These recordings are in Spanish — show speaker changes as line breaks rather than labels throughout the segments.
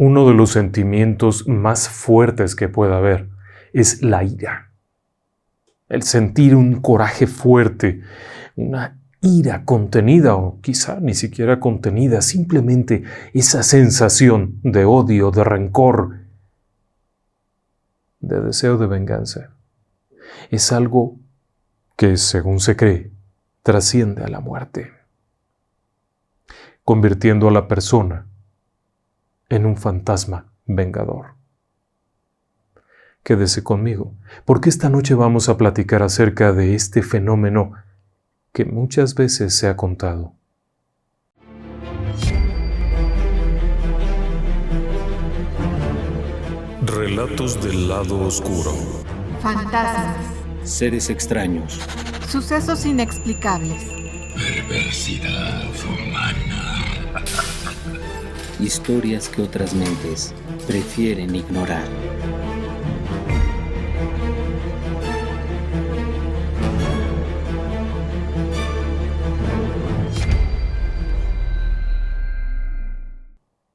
Uno de los sentimientos más fuertes que pueda haber es la ira. El sentir un coraje fuerte, una ira contenida o quizá ni siquiera contenida, simplemente esa sensación de odio, de rencor, de deseo de venganza. Es algo que, según se cree, trasciende a la muerte, convirtiendo a la persona en un fantasma vengador. Quédese conmigo, porque esta noche vamos a platicar acerca de este fenómeno que muchas veces se ha contado.
Relatos del lado oscuro.
Fantasmas.
Seres extraños.
Sucesos inexplicables.
Perversidad humana.
Historias que otras mentes prefieren ignorar.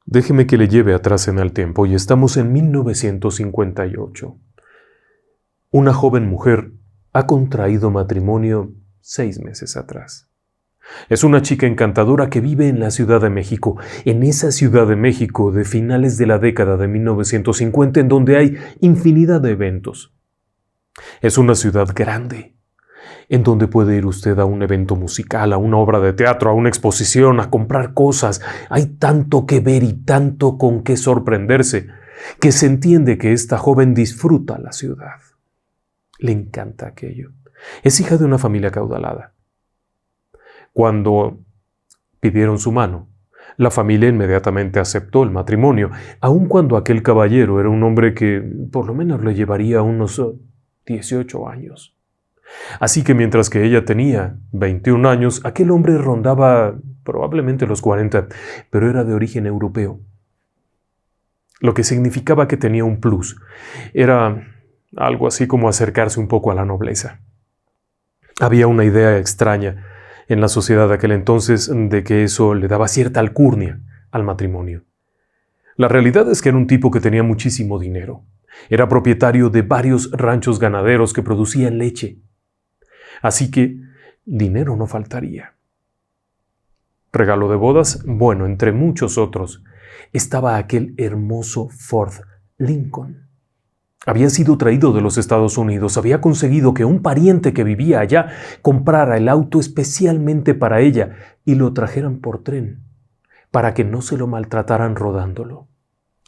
Déjeme que le lleve atrás en el tiempo y estamos en 1958. Una joven mujer ha contraído matrimonio 6 meses atrás. Es una chica encantadora que vive en la Ciudad de México, en esa Ciudad de México de finales de la década de 1950 en donde hay infinidad de eventos. Es una ciudad grande, en donde puede ir usted a un evento musical, a una obra de teatro, a una exposición, a comprar cosas. Hay tanto que ver y tanto con qué sorprenderse, que se entiende que esta joven disfruta la ciudad. Le encanta aquello. Es hija de una familia acaudalada. Cuando pidieron su mano, la familia inmediatamente aceptó el matrimonio, aun cuando aquel caballero era un hombre que por lo menos le llevaría unos 18 años. Así que mientras que ella tenía 21 años, aquel hombre rondaba probablemente los 40, pero era de origen europeo. Lo que significaba que tenía un plus. Era algo así como acercarse un poco a la nobleza. Había una idea extraña en la sociedad de aquel entonces de que eso le daba cierta alcurnia al matrimonio. La realidad es que era un tipo que tenía muchísimo dinero. Era propietario de varios ranchos ganaderos que producían leche. Así que dinero no faltaría. Regalo de bodas, bueno, entre muchos otros, estaba aquel hermoso Ford Lincoln. Había sido traído de los Estados Unidos, había conseguido que un pariente que vivía allá comprara el auto especialmente para ella y lo trajeran por tren, para que no se lo maltrataran rodándolo.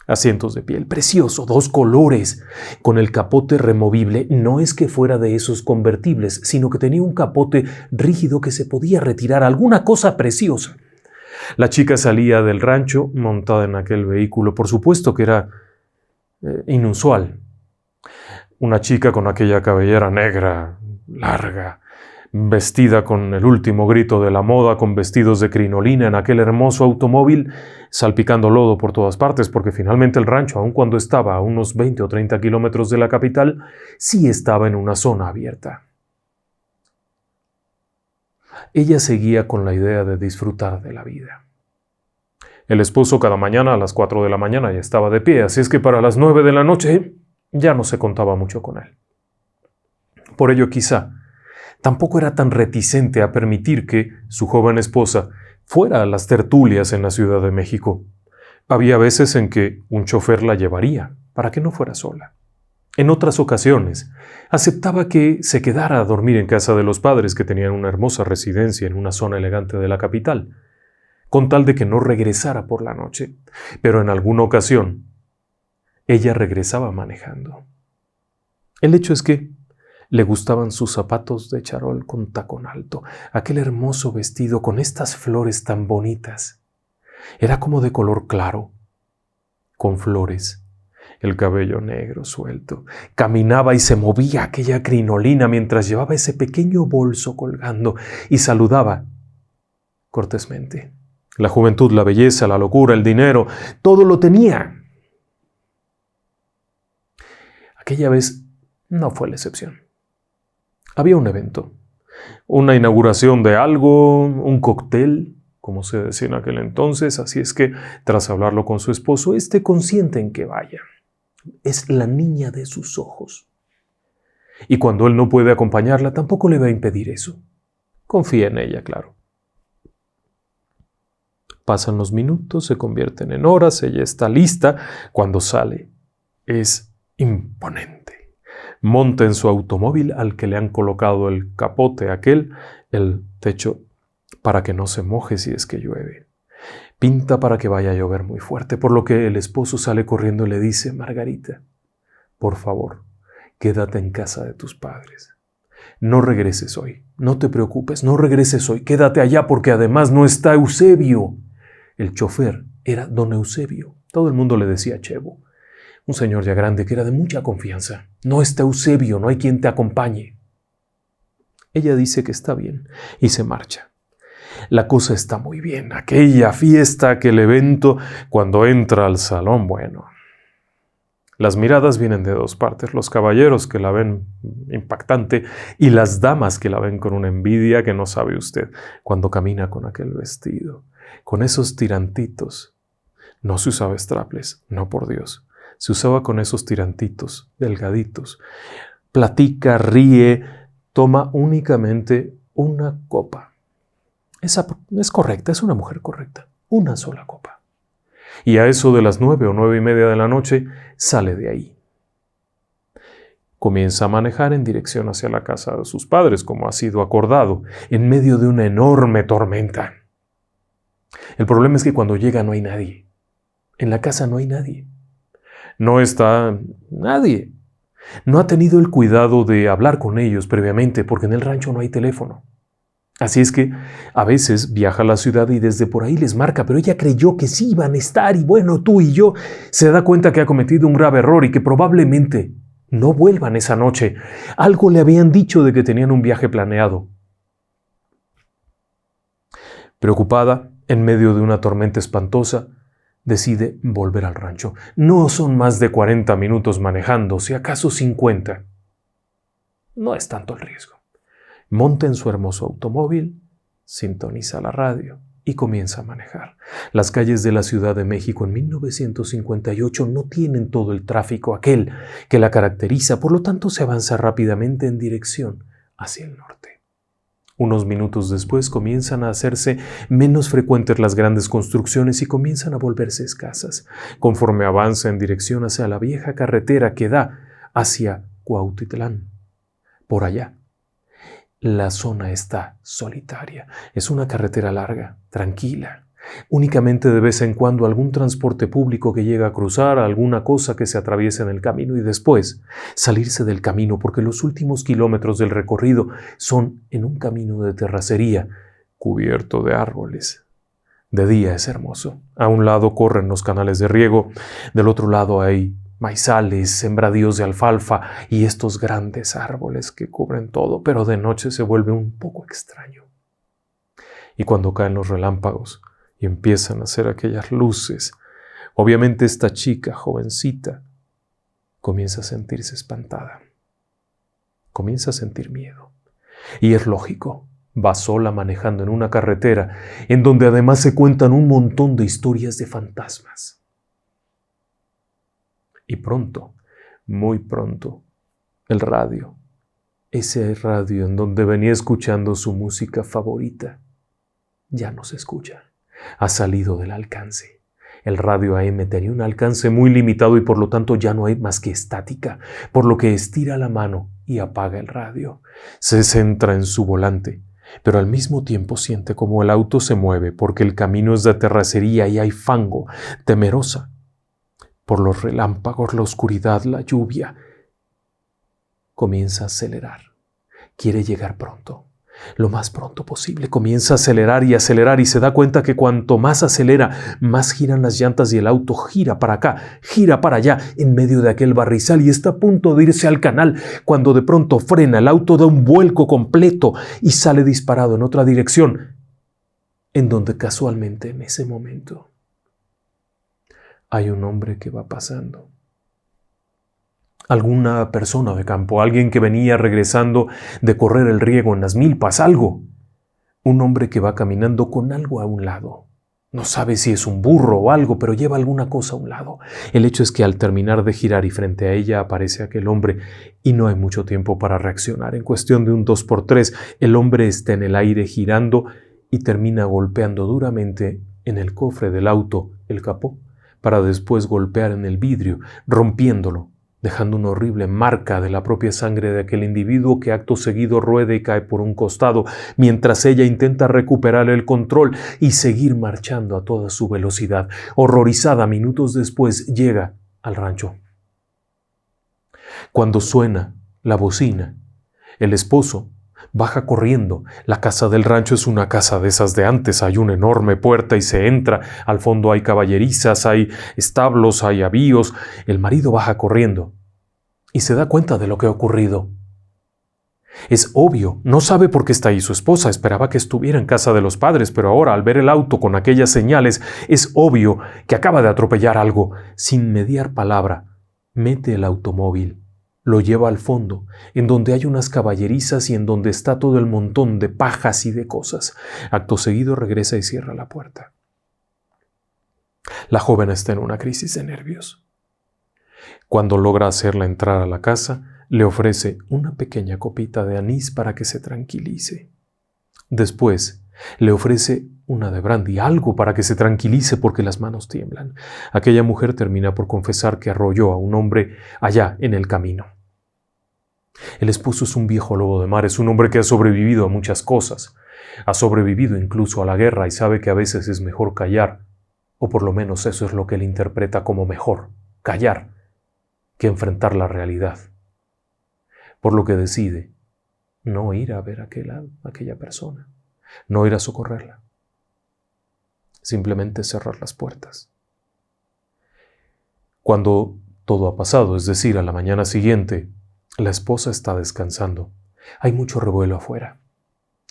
Asientos de piel, precioso, 2 colores, con el capote removible. No es que fuera de esos convertibles, sino que tenía un capote rígido que se podía retirar, alguna cosa preciosa. La chica salía del rancho montada en aquel vehículo, por supuesto que era inusual. Una chica con aquella cabellera negra, larga, vestida con el último grito de la moda, con vestidos de crinolina en aquel hermoso automóvil, salpicando lodo por todas partes, porque finalmente el rancho, aun cuando estaba a unos 20 o 30 kilómetros de la capital, sí estaba en una zona abierta. Ella seguía con la idea de disfrutar de la vida. El esposo cada mañana a las 4 de la mañana ya estaba de pie, así es que para las 9 de la noche ya no se contaba mucho con él. Por ello quizá tampoco era tan reticente a permitir que su joven esposa fuera a las tertulias en la Ciudad de México. Había veces en que un chofer la llevaría para que no fuera sola. En otras ocasiones, aceptaba que se quedara a dormir en casa de los padres que tenían una hermosa residencia en una zona elegante de la capital, con tal de que no regresara por la noche. Pero en alguna ocasión, ella regresaba manejando. El hecho es que le gustaban sus zapatos de charol con tacón alto, aquel hermoso vestido con estas flores tan bonitas. Era como de color claro, con flores, el cabello negro suelto. Caminaba y se movía aquella crinolina mientras llevaba ese pequeño bolso colgando y saludaba cortésmente. La juventud, la belleza, la locura, el dinero, todo lo tenía. Aquella vez no fue la excepción. Había un evento, una inauguración de algo, un cóctel, como se decía en aquel entonces, así es que, tras hablarlo con su esposo, consiente en que vaya. Es la niña de sus ojos. Y cuando él no puede acompañarla, tampoco le va a impedir eso. Confía en ella, claro. Pasan los minutos, se convierten en horas, ella está lista. Cuando sale, es imponente. Monta en su automóvil al que le han colocado el capote el techo, para que no se moje si es que llueve. Pinta para que vaya a llover muy fuerte, por lo que el esposo sale corriendo y le dice: Margarita, por favor, quédate en casa de tus padres. No regreses hoy, no te preocupes, no regreses hoy, quédate allá porque además no está Eusebio. El chofer era don Eusebio. Todo el mundo le decía Chevo. Un señor ya grande que era de mucha confianza. No está Eusebio, no hay quien te acompañe. Ella dice que está bien y se marcha. La cosa está muy bien. Aquella fiesta, aquel evento, cuando entra al salón, bueno. Las miradas vienen de dos partes, los caballeros que la ven impactante y las damas que la ven con una envidia que no sabe usted cuando camina con aquel vestido, con esos tirantitos. No se usaba strapless, no, por Dios. Se usaba con esos tirantitos, delgaditos. Platica, ríe, toma únicamente una copa. Esa es correcta, es una mujer correcta. Una sola copa. Y a eso de las 9 o 9:30 de la noche sale de ahí. Comienza a manejar en dirección hacia la casa de sus padres, como ha sido acordado, en medio de una enorme tormenta. El problema es que cuando llega no hay nadie. En la casa no hay nadie. No está nadie. No ha tenido el cuidado de hablar con ellos previamente, porque en el rancho no hay teléfono. Así es que a veces viaja a la ciudad y desde por ahí les marca, pero ella creyó que sí iban a estar y bueno, tú y yo, se da cuenta que ha cometido un grave error y que probablemente no vuelvan esa noche. Algo le habían dicho de que tenían un viaje planeado. Preocupada, en medio de una tormenta espantosa, decide volver al rancho. No son más de 40 minutos manejando, si acaso 50. No es tanto el riesgo. Monta en su hermoso automóvil, sintoniza la radio y comienza a manejar. Las calles de la Ciudad de México en 1958 no tienen todo el tráfico aquel que la caracteriza, por lo tanto se avanza rápidamente en dirección hacia el norte. Unos minutos después comienzan a hacerse menos frecuentes las grandes construcciones y comienzan a volverse escasas, conforme avanza en dirección hacia la vieja carretera que da hacia Cuautitlán. Por allá, la zona está solitaria. Es una carretera larga, tranquila. Únicamente de vez en cuando algún transporte público que llega a cruzar, alguna cosa que se atraviesa en el camino y después salirse del camino porque los últimos kilómetros del recorrido son en un camino de terracería cubierto de árboles. De día es hermoso. A un lado corren los canales de riego, del otro lado hay maizales, sembradíos de alfalfa y estos grandes árboles que cubren todo, pero de noche se vuelve un poco extraño. Y cuando caen los relámpagos y empiezan a hacer aquellas luces, obviamente esta chica jovencita comienza a sentirse espantada, comienza a sentir miedo. Y es lógico, va sola manejando en una carretera en donde además se cuentan un montón de historias de fantasmas. Y pronto, muy pronto, el radio, ese radio en donde venía escuchando su música favorita, ya no se escucha. Ha salido del alcance. El radio AM tenía un alcance muy limitado y por lo tanto ya no hay más que estática, por lo que estira la mano y apaga el radio. Se centra en su volante, pero al mismo tiempo siente como el auto se mueve porque el camino es de terracería y hay fango, temerosa por los relámpagos, la oscuridad, la lluvia. Comienza a acelerar. Quiere llegar pronto, lo más pronto posible. Comienza a acelerar y se da cuenta que cuanto más acelera, más giran las llantas y el auto gira para acá, gira para allá, en medio de aquel barrizal y está a punto de irse al canal cuando de pronto frena, el auto da un vuelco completo y sale disparado en otra dirección, en donde casualmente en ese momento hay un hombre que va pasando. Alguna persona de campo, alguien que venía regresando de correr el riego en las milpas, algo. Un hombre que va caminando con algo a un lado. No sabe si es un burro o algo, pero lleva alguna cosa a un lado. El hecho es que al terminar de girar y frente a ella aparece aquel hombre y no hay mucho tiempo para reaccionar. En cuestión de un 2x3, el hombre está en el aire girando y termina golpeando duramente en el cofre del auto, el capó, para después golpear en el vidrio, rompiéndolo, dejando una horrible marca de la propia sangre de aquel individuo que acto seguido rueda y cae por un costado, mientras ella intenta recuperar el control y seguir marchando a toda su velocidad. Horrorizada, minutos después llega al rancho. Cuando suena la bocina, el esposo baja corriendo. La casa del rancho es una casa de esas de antes. Hay una enorme puerta y se entra. Al fondo hay caballerizas, hay establos, hay avíos. El marido baja corriendo y se da cuenta de lo que ha ocurrido. Es obvio, no sabe por qué está ahí su esposa. Esperaba que estuviera en casa de los padres, pero ahora al ver el auto con aquellas señales, es obvio que acaba de atropellar algo. Sin mediar palabra, mete el automóvil. Lo lleva al fondo, en donde hay unas caballerizas y en donde está todo el montón de pajas y de cosas. Acto seguido regresa y cierra la puerta. La joven está en una crisis de nervios. Cuando logra hacerla entrar a la casa, le ofrece una pequeña copita de anís para que se tranquilice. Después, le ofrece una de brandy, algo para que se tranquilice porque las manos tiemblan. Aquella mujer termina por confesar que arrolló a un hombre allá en el camino. El esposo es un viejo lobo de mar, es un hombre que ha sobrevivido a muchas cosas. Ha sobrevivido incluso a la guerra y sabe que a veces es mejor callar, o por lo menos eso es lo que él interpreta como mejor, callar, que enfrentar la realidad. Por lo que decide no ir a ver a aquella persona, no ir a socorrerla, simplemente cerrar las puertas. Cuando todo ha pasado, es decir, a la mañana siguiente, la esposa está descansando. Hay mucho revuelo afuera.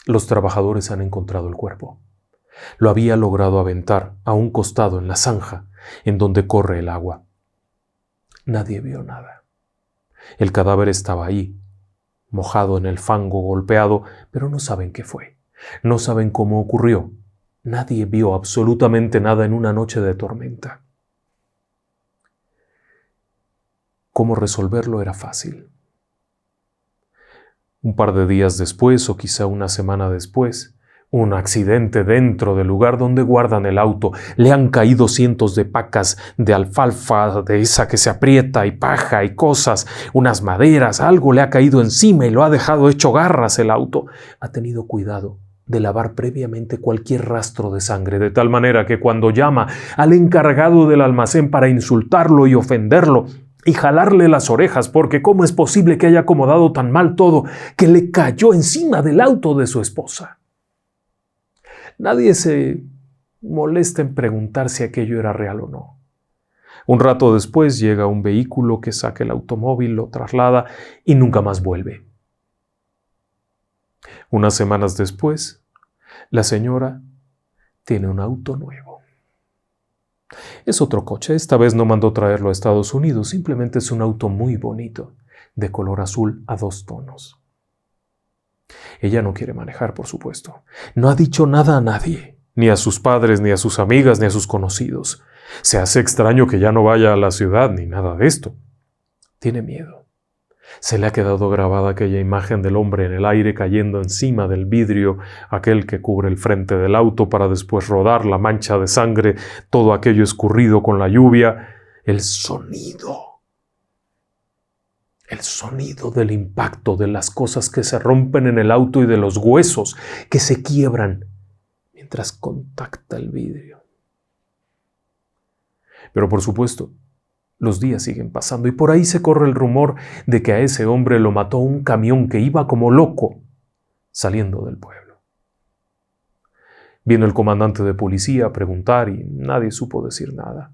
Los trabajadores han encontrado el cuerpo. Lo había logrado aventar a un costado en la zanja en donde corre el agua. Nadie vio nada. El cadáver estaba ahí, mojado en el fango, golpeado, pero no saben qué fue. No saben cómo ocurrió. Nadie vio absolutamente nada en una noche de tormenta. Cómo resolverlo era fácil. Un par de días después, o quizá una semana después, un accidente dentro del lugar donde guardan el auto. Le han caído cientos de pacas de alfalfa, de esa que se aprieta, y paja y cosas, unas maderas, algo le ha caído encima y lo ha dejado hecho garras el auto. Ha tenido cuidado de lavar previamente cualquier rastro de sangre, de tal manera que cuando llama al encargado del almacén para insultarlo y ofenderlo, y jalarle las orejas, porque ¿cómo es posible que haya acomodado tan mal todo que le cayó encima del auto de su esposa? Nadie se molesta en preguntar si aquello era real o no. Un rato después llega un vehículo que saca el automóvil, lo traslada y nunca más vuelve. Unas semanas después, la señora tiene un auto nuevo. Es otro coche, esta vez no mandó traerlo a Estados Unidos, simplemente es un auto muy bonito, de color azul a 2 tonos. Ella no quiere manejar, por supuesto. No ha dicho nada a nadie, ni a sus padres, ni a sus amigas, ni a sus conocidos. Se hace extraño que ya no vaya a la ciudad, ni nada de esto. Tiene miedo. Se le ha quedado grabada aquella imagen del hombre en el aire cayendo encima del vidrio, aquel que cubre el frente del auto para después rodar la mancha de sangre, todo aquello escurrido con la lluvia. El sonido del impacto, de las cosas que se rompen en el auto y de los huesos que se quiebran mientras contacta el vidrio. Pero por supuesto, los días siguen pasando y por ahí se corre el rumor de que a ese hombre lo mató un camión que iba como loco saliendo del pueblo. Vino el comandante de policía a preguntar y nadie supo decir nada.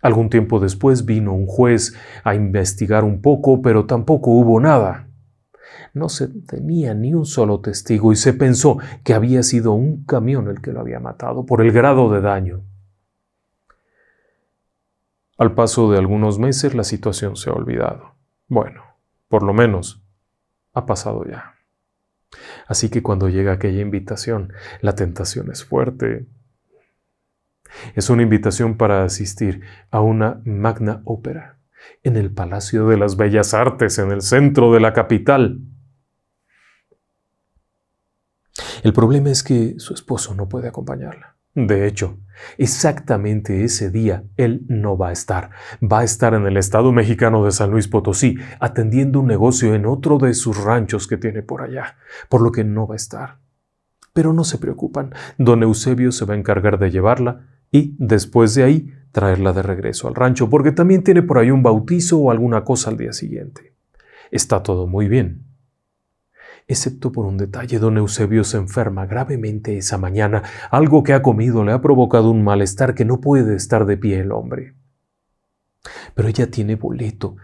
Algún tiempo después vino un juez a investigar un poco, pero tampoco hubo nada. No se tenía ni un solo testigo y se pensó que había sido un camión el que lo había matado por el grado de daño. Al paso de algunos meses la situación se ha olvidado. Bueno, por lo menos ha pasado ya. Así que cuando llega aquella invitación, la tentación es fuerte. Es una invitación para asistir a una magna ópera en el Palacio de las Bellas Artes, en el centro de la capital. El problema es que su esposo no puede acompañarla. De hecho, exactamente ese día él no va a estar. Va a estar en el estado mexicano de San Luis Potosí, atendiendo un negocio en otro de sus ranchos que tiene por allá, por lo que no va a estar. Pero no se preocupan, don Eusebio se va a encargar de llevarla y después de ahí traerla de regreso al rancho, porque también tiene por ahí un bautizo o alguna cosa al día siguiente. Está todo muy bien. Excepto por un detalle, don Eusebio se enferma gravemente esa mañana. Algo que ha comido le ha provocado un malestar que no puede estar de pie el hombre. Pero ella tiene boleto,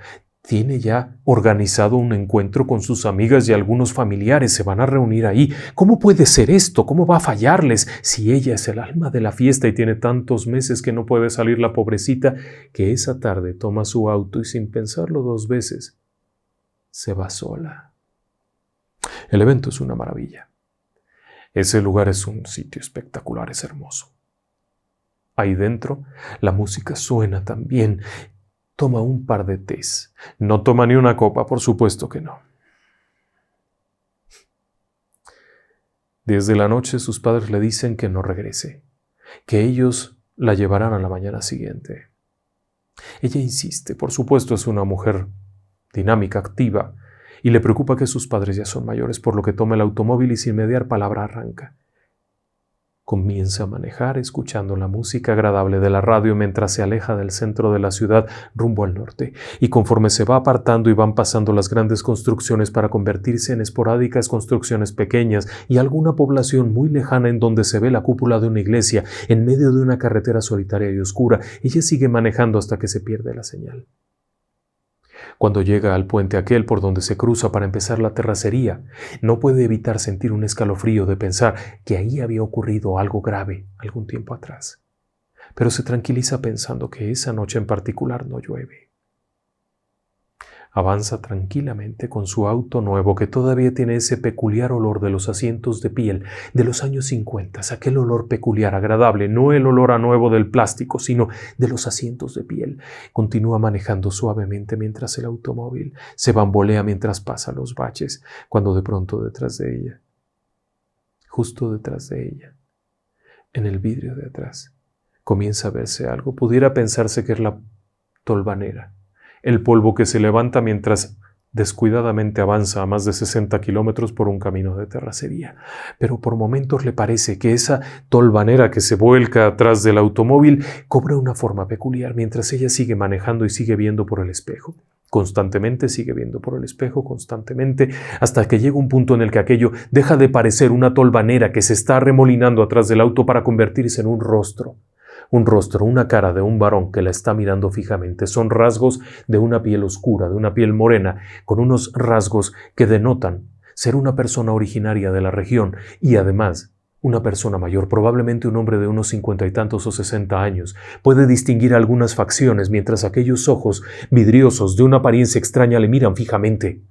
tiene ya organizado un encuentro con sus amigas y algunos familiares se van a reunir ahí. ¿Cómo puede ser esto? ¿Cómo va a fallarles si ella es el alma de la fiesta y tiene tantos meses que no puede salir la pobrecita, que esa tarde toma su auto y sin pensarlo dos veces se va sola? El evento es una maravilla. Ese lugar es un sitio espectacular, es hermoso. Ahí dentro, la música suena también. Toma un par de tés. No toma ni una copa, por supuesto que no. 10 de la noche sus padres le dicen que no regrese, que ellos la llevarán a la mañana siguiente. Ella insiste, por supuesto es una mujer dinámica, activa, y le preocupa que sus padres ya son mayores, por lo que toma el automóvil y sin mediar palabra arranca. Comienza a manejar escuchando la música agradable de la radio mientras se aleja del centro de la ciudad rumbo al norte, y conforme se va apartando y van pasando las grandes construcciones para convertirse en esporádicas construcciones pequeñas y alguna población muy lejana en donde se ve la cúpula de una iglesia en medio de una carretera solitaria y oscura, ella sigue manejando hasta que se pierde la señal. Cuando llega al puente aquel por donde se cruza para empezar la terracería, no puede evitar sentir un escalofrío de pensar que ahí había ocurrido algo grave algún tiempo atrás. Pero se tranquiliza pensando que esa noche en particular no llueve. Avanza tranquilamente con su auto nuevo que todavía tiene ese peculiar olor de los asientos de piel de los años 50, aquel olor peculiar, agradable, no el olor a nuevo del plástico, sino de los asientos de piel. Continúa manejando suavemente mientras el automóvil se bambolea mientras pasa los baches, cuando de pronto detrás de ella, justo detrás de ella, en el vidrio de atrás, comienza a verse algo. Pudiera pensarse que es la tolvanera, el polvo que se levanta mientras descuidadamente avanza a más de 60 kilómetros por un camino de terracería. Pero por momentos le parece que esa tolvanera que se vuelca atrás del automóvil cobra una forma peculiar mientras ella sigue manejando y sigue viendo por el espejo. Constantemente sigue viendo por el espejo, constantemente, hasta que llega un punto en el que aquello deja de parecer una tolvanera que se está arremolinando atrás del auto para convertirse en un rostro. Un rostro, una cara de un varón que la está mirando fijamente. Son rasgos de una piel oscura, de una piel morena, con unos rasgos que denotan ser una persona originaria de la región y además una persona mayor, probablemente un hombre de unos 50 y tantos o 60 años. Puede distinguir algunas facciones mientras aquellos ojos vidriosos de una apariencia extraña le miran fijamente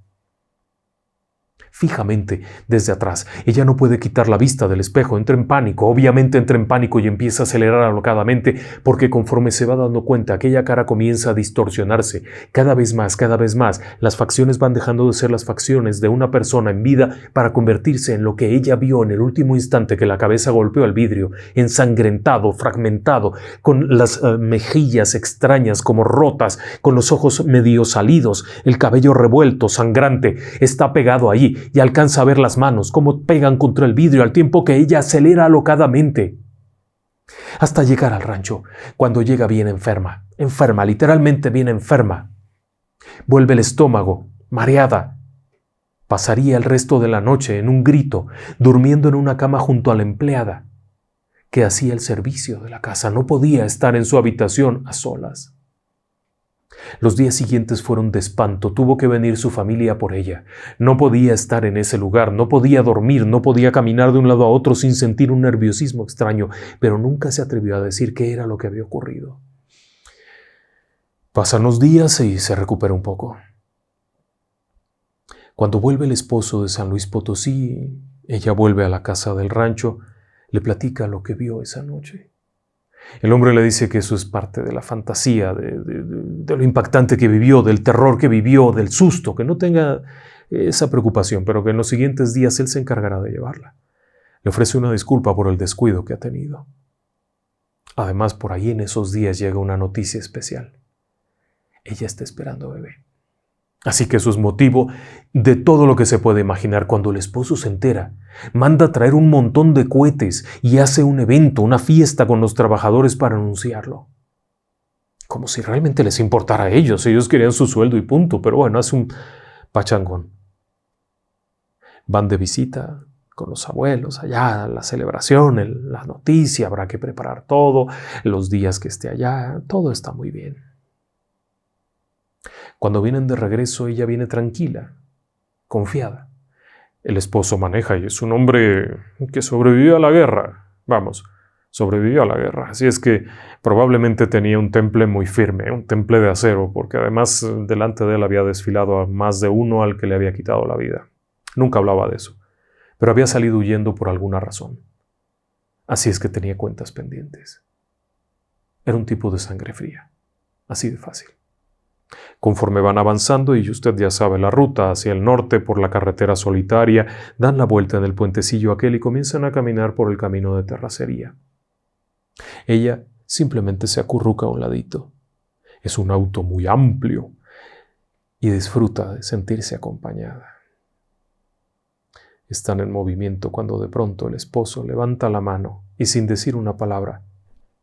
desde atrás. Ella no puede quitar la vista del espejo, entra en pánico, obviamente entra en pánico y empieza a acelerar alocadamente porque conforme se va dando cuenta aquella cara comienza a distorsionarse cada vez más, las facciones van dejando de ser las facciones de una persona en vida para convertirse en lo que ella vio en el último instante que la cabeza golpeó al vidrio, ensangrentado, fragmentado, con las mejillas extrañas como rotas, con los ojos medio salidos, el cabello revuelto, sangrante, está pegado allí y alcanza a ver las manos, cómo pegan contra el vidrio al tiempo que ella acelera alocadamente. Hasta llegar al rancho, cuando llega bien enferma, literalmente bien enferma. Vuelve el estómago, mareada. Pasaría el resto de la noche en un grito, durmiendo en una cama junto a la empleada, que hacía el servicio de la casa. No podía estar en su habitación a solas. Los días siguientes fueron de espanto, tuvo que venir su familia por ella. No podía estar en ese lugar, no podía dormir, no podía caminar de un lado a otro sin sentir un nerviosismo extraño, pero nunca se atrevió a decir qué era lo que había ocurrido. Pasan los días y se recupera un poco. Cuando vuelve el esposo de San Luis Potosí, ella vuelve a la casa del rancho, le platica lo que vio esa noche. El hombre le dice que eso es parte de la fantasía, de lo impactante que vivió, del terror que vivió, del susto, que no tenga esa preocupación, pero que en los siguientes días él se encargará de llevarla. Le ofrece una disculpa por el descuido que ha tenido. Además, por ahí en esos días llega una noticia especial. Ella está esperando bebé. Así que eso es motivo de todo lo que se puede imaginar. Cuando el esposo se entera, manda a traer un montón de cohetes y hace un evento, una fiesta con los trabajadores para anunciarlo. Como si realmente les importara a ellos. Ellos querían su sueldo y punto. Pero bueno, hace un pachangón. Van de visita con los abuelos allá, la celebración, la noticia, habrá que preparar todo, los días que esté allá, todo está muy bien. Cuando vienen de regreso, ella viene tranquila, confiada. El esposo maneja y es un hombre que sobrevivió a la guerra. Vamos, sobrevivió a la guerra. Así es que probablemente tenía un temple muy firme, un temple de acero, porque además delante de él había desfilado a más de uno al que le había quitado la vida. Nunca hablaba de eso, pero había salido huyendo por alguna razón. Así es que tenía cuentas pendientes. Era un tipo de sangre fría, así de fácil. Conforme van avanzando, y usted ya sabe la ruta hacia el norte por la carretera solitaria, dan la vuelta en el puentecillo aquel y comienzan a caminar por el camino de terracería. Ella simplemente se acurruca a un ladito. Es un auto muy amplio y disfruta de sentirse acompañada. Están en movimiento cuando de pronto el esposo levanta la mano y sin decir una palabra,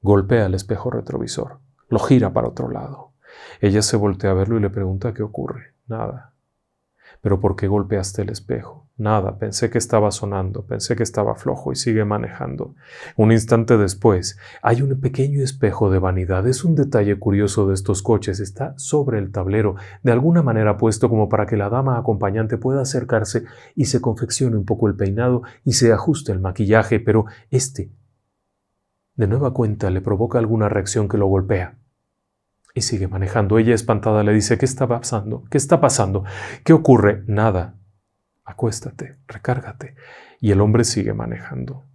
golpea el espejo retrovisor, lo gira para otro lado. Ella se voltea a verlo y le pregunta qué ocurre. Nada. ¿Pero por qué golpeaste el espejo? Nada, pensé que estaba sonando, pensé que estaba flojo y sigue manejando. Un instante después, hay un pequeño espejo de vanidad. Es un detalle curioso de estos coches. Está sobre el tablero, de alguna manera puesto como para que la dama acompañante pueda acercarse y se confeccione un poco el peinado y se ajuste el maquillaje, pero de nueva cuenta, le provoca alguna reacción que lo golpea. Y sigue manejando. Ella, espantada, le dice, ¿qué está pasando? ¿Qué está pasando? ¿Qué ocurre? Nada. Acuéstate, recárgate. Y el hombre sigue manejando.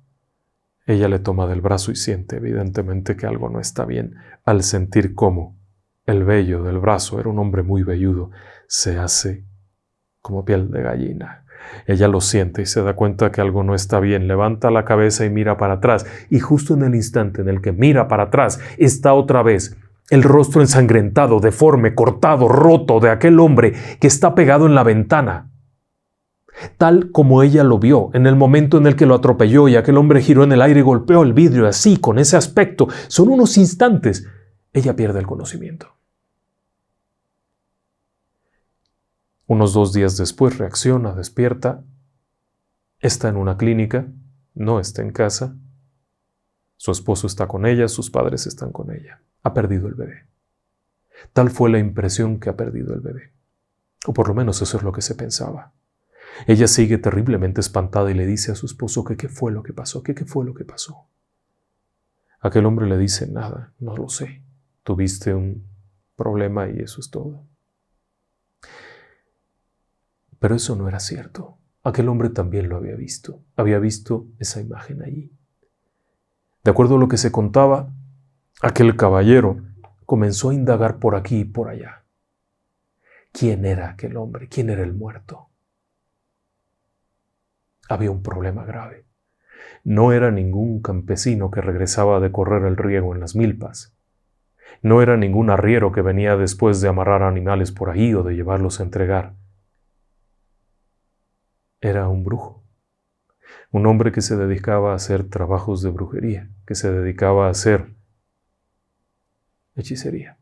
Ella le toma del brazo y siente evidentemente que algo no está bien, al sentir cómo el vello del brazo, era un hombre muy velludo, se hace como piel de gallina. Ella lo siente y se da cuenta que algo no está bien. Levanta la cabeza y mira para atrás. Y justo en el instante en el que mira para atrás, está otra vez el rostro ensangrentado, deforme, cortado, roto de aquel hombre que está pegado en la ventana. Tal como ella lo vio en el momento en el que lo atropelló y aquel hombre giró en el aire y golpeó el vidrio así, con ese aspecto. Son unos instantes. Ella pierde el conocimiento. Unos 2 días después reacciona, despierta. Está en una clínica, no está en casa. Su esposo está con ella, sus padres están con ella. Ha perdido el bebé. Tal fue la impresión que ha perdido el bebé. O por lo menos eso es lo que se pensaba. Ella sigue terriblemente espantada y le dice a su esposo que qué fue lo que pasó, que qué fue lo que pasó. Aquel hombre le dice, nada, no lo sé. Tuviste un problema y eso es todo. Pero eso no era cierto. Aquel hombre también lo había visto esa imagen allí. De acuerdo a lo que se contaba, aquel caballero comenzó a indagar por aquí y por allá. ¿Quién era aquel hombre? ¿Quién era el muerto? Había un problema grave. No era ningún campesino que regresaba de correr el riego en las milpas. No era ningún arriero que venía después de amarrar animales por ahí o de llevarlos a entregar. Era un brujo. Un hombre que se dedicaba a hacer trabajos de brujería, que se dedicaba a hacer hechicería.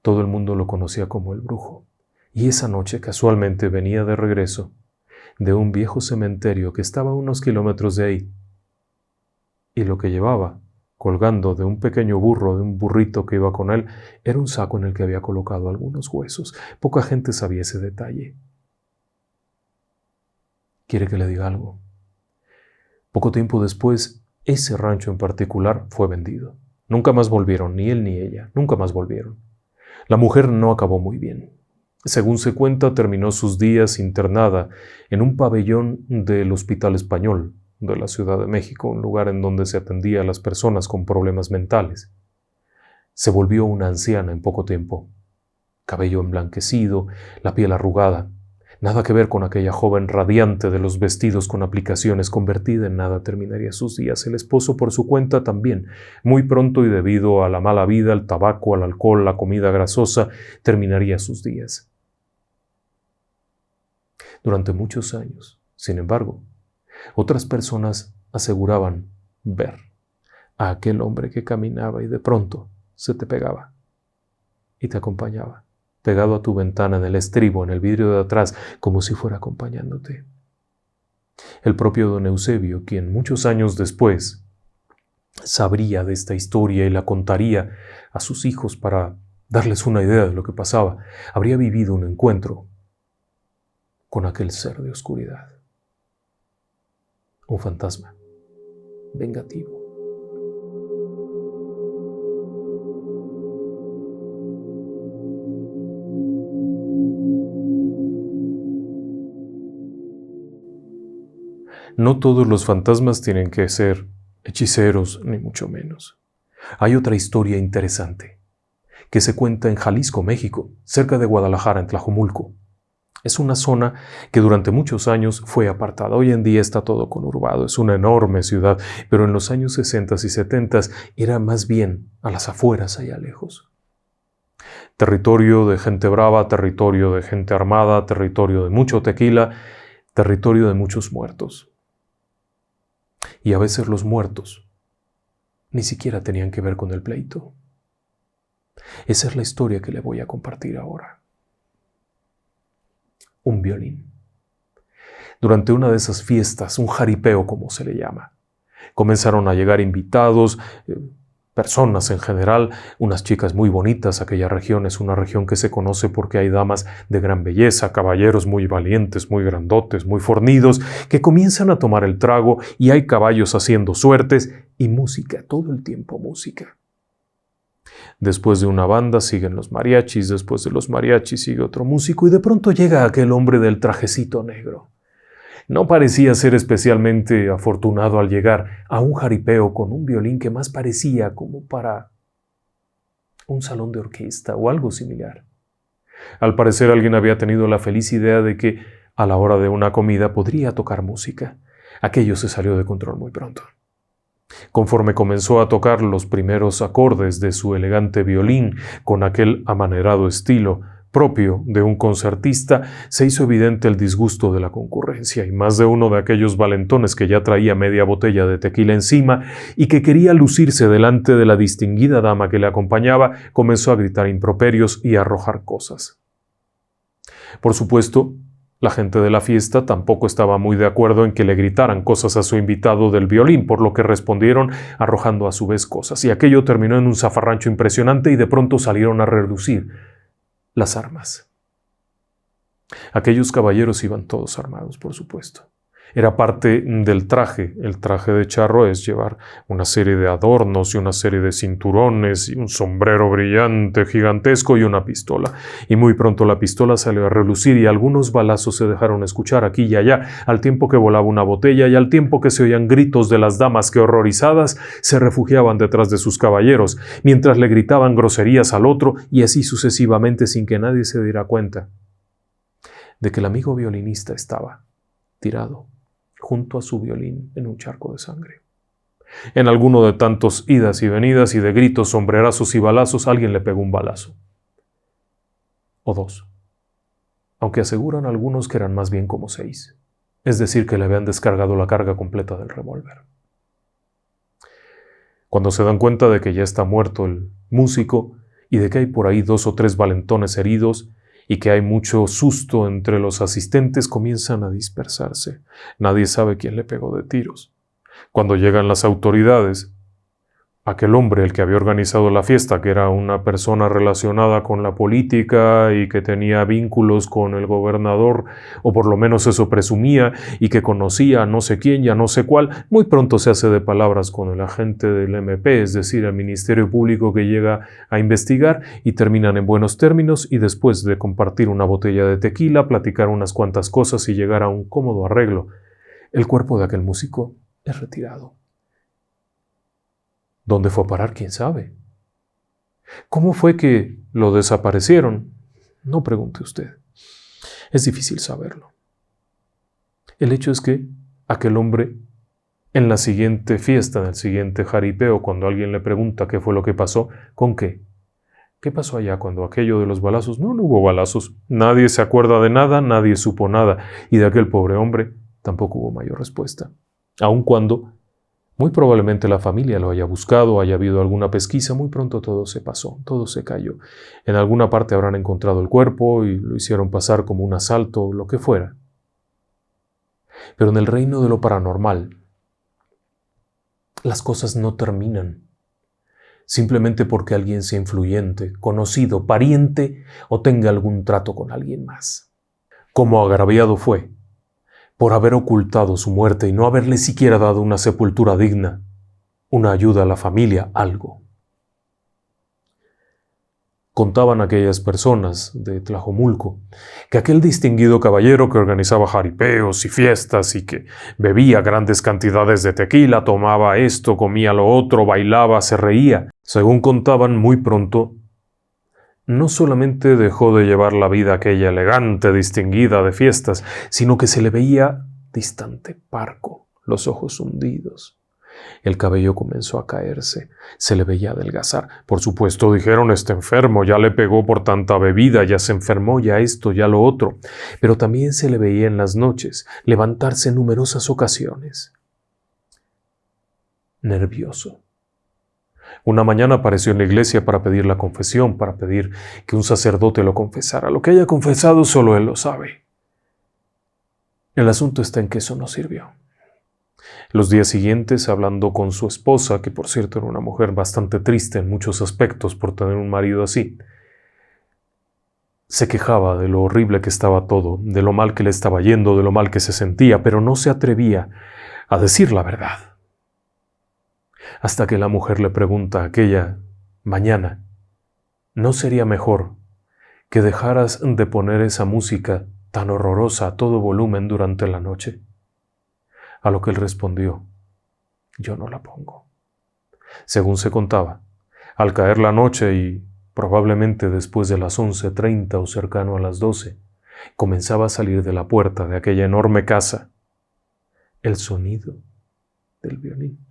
Todo el mundo lo conocía como el brujo. Y esa noche casualmente venía de regreso de un viejo cementerio que estaba a unos kilómetros de ahí. Y lo que llevaba, colgando de un pequeño burro, de un burrito que iba con él, era un saco en el que había colocado algunos huesos. Poca gente sabía ese detalle. ¿Quiere que le diga algo? Poco tiempo después, ese rancho en particular fue vendido. Nunca más volvieron, ni él ni ella, nunca más volvieron. La mujer no acabó muy bien. Según se cuenta, terminó sus días internada en un pabellón del Hospital Español de la Ciudad de México, un lugar en donde se atendía a las personas con problemas mentales. Se volvió una anciana en poco tiempo. Cabello emblanquecido, la piel arrugada. Nada que ver con aquella joven radiante de los vestidos con aplicaciones. Convertida en nada terminaría sus días. El esposo por su cuenta también. Muy pronto y debido a la mala vida, al tabaco, al alcohol, la comida grasosa, terminaría sus días. Durante muchos años, sin embargo, otras personas aseguraban ver a aquel hombre que caminaba y de pronto se te pegaba y te acompañaba, pegado a tu ventana, en el estribo, en el vidrio de atrás, como si fuera acompañándote. El propio don Eusebio, quien muchos años después sabría de esta historia y la contaría a sus hijos para darles una idea de lo que pasaba, habría vivido un encuentro con aquel ser de oscuridad. Un fantasma vengativo. No todos los fantasmas tienen que ser hechiceros, ni mucho menos. Hay otra historia interesante que se cuenta en Jalisco, México, cerca de Guadalajara, en Tlajomulco. Es una zona que durante muchos años fue apartada. Hoy en día está todo conurbado, es una enorme ciudad, pero en los años 60 y 70 era más bien a las afueras, allá lejos. Territorio de gente brava, territorio de gente armada, territorio de mucho tequila, territorio de muchos muertos. Y a veces los muertos ni siquiera tenían que ver con el pleito. Esa es la historia que le voy a compartir ahora. Un violín. Durante una de esas fiestas, un jaripeo como se le llama, comenzaron a llegar invitados, personas en general, unas chicas muy bonitas. Aquella región es una región que se conoce porque hay damas de gran belleza, caballeros muy valientes, muy grandotes, muy fornidos, que comienzan a tomar el trago y hay caballos haciendo suertes y música, todo el tiempo música. Después de una banda siguen los mariachis, después de los mariachis sigue otro músico y de pronto llega aquel hombre del trajecito negro. No parecía ser especialmente afortunado al llegar a un jaripeo con un violín que más parecía como para un salón de orquesta o algo similar. Al parecer alguien había tenido la feliz idea de que a la hora de una comida podría tocar música. Aquello se salió de control muy pronto. Conforme comenzó a tocar los primeros acordes de su elegante violín con aquel amanerado estilo propio de un concertista, se hizo evidente el disgusto de la concurrencia y más de uno de aquellos valentones que ya traía media botella de tequila encima y que quería lucirse delante de la distinguida dama que le acompañaba, comenzó a gritar improperios y a arrojar cosas. Por supuesto, la gente de la fiesta tampoco estaba muy de acuerdo en que le gritaran cosas a su invitado del violín, por lo que respondieron arrojando a su vez cosas, y aquello terminó en un zafarrancho impresionante y de pronto salieron a relucir las armas. Aquellos caballeros iban todos armados, por supuesto. Era parte del traje. El traje de charro es llevar una serie de adornos y una serie de cinturones y un sombrero brillante, gigantesco y una pistola. Y muy pronto la pistola salió a relucir y algunos balazos se dejaron escuchar aquí y allá, al tiempo que volaba una botella y al tiempo que se oían gritos de las damas que, horrorizadas, se refugiaban detrás de sus caballeros, mientras le gritaban groserías al otro y así sucesivamente sin que nadie se diera cuenta de que el amigo violinista estaba tirado junto a su violín en un charco de sangre. En alguno de tantos idas y venidas y de gritos, sombrerazos y balazos, alguien le pegó un balazo. O dos. Aunque aseguran algunos que eran más bien como 6. Es decir, que le habían descargado la carga completa del revólver. Cuando se dan cuenta de que ya está muerto el músico y de que hay por ahí 2 o 3 valentones heridos, y que hay mucho susto entre los asistentes, comienzan a dispersarse. Nadie sabe quién le pegó de tiros. Cuando llegan las autoridades, aquel hombre, el que había organizado la fiesta, que era una persona relacionada con la política y que tenía vínculos con el gobernador, o por lo menos eso presumía, y que conocía a no sé quién y a no sé cuál, muy pronto se hace de palabras con el agente del MP, es decir, el Ministerio Público, que llega a investigar, y terminan en buenos términos, y después de compartir una botella de tequila, platicar unas cuantas cosas y llegar a un cómodo arreglo, el cuerpo de aquel músico es retirado. ¿Dónde fue a parar? ¿Quién sabe? ¿Cómo fue que lo desaparecieron? No pregunte usted. Es difícil saberlo. El hecho es que aquel hombre, en la siguiente fiesta, en el siguiente jaripeo, cuando alguien le pregunta qué fue lo que pasó, ¿con qué? ¿Qué pasó allá cuando aquello de los balazos? No hubo balazos. Nadie se acuerda de nada, nadie supo nada. Y de aquel pobre hombre tampoco hubo mayor respuesta. Aun cuando muy probablemente la familia lo haya buscado, haya habido alguna pesquisa, muy pronto todo se pasó, todo se cayó. En alguna parte habrán encontrado el cuerpo y lo hicieron pasar como un asalto, lo que fuera. Pero en el reino de lo paranormal, las cosas no terminan simplemente porque alguien sea influyente, conocido, pariente o tenga algún trato con alguien más. Como agraviado fue por haber ocultado su muerte y no haberle siquiera dado una sepultura digna, una ayuda a la familia, algo. Contaban aquellas personas de Tlajomulco que aquel distinguido caballero que organizaba jaripeos y fiestas y que bebía grandes cantidades de tequila, tomaba esto, comía lo otro, bailaba, se reía, según contaban, muy pronto no solamente dejó de llevar la vida aquella elegante, distinguida de fiestas, sino que se le veía distante, parco, los ojos hundidos. El cabello comenzó a caerse, se le veía adelgazar. Por supuesto dijeron, está enfermo, ya le pegó por tanta bebida, ya se enfermó, ya esto, ya lo otro. Pero también se le veía en las noches levantarse en numerosas ocasiones. Nervioso. Una mañana apareció en la iglesia para pedir la confesión, para pedir que un sacerdote lo confesara. Lo que haya confesado solo él lo sabe. El asunto está en que eso no sirvió. Los días siguientes, hablando con su esposa, que por cierto era una mujer bastante triste en muchos aspectos por tener un marido así, se quejaba de lo horrible que estaba todo, de lo mal que le estaba yendo, de lo mal que se sentía, pero no se atrevía a decir la verdad. Hasta que la mujer le pregunta aquella mañana, ¿no sería mejor que dejaras de poner esa música tan horrorosa a todo volumen durante la noche? A lo que él respondió, yo no la pongo. Según se contaba, al caer la noche y probablemente después de las 11:30 o cercano a las 12, comenzaba a salir de la puerta de aquella enorme casa el sonido del violín.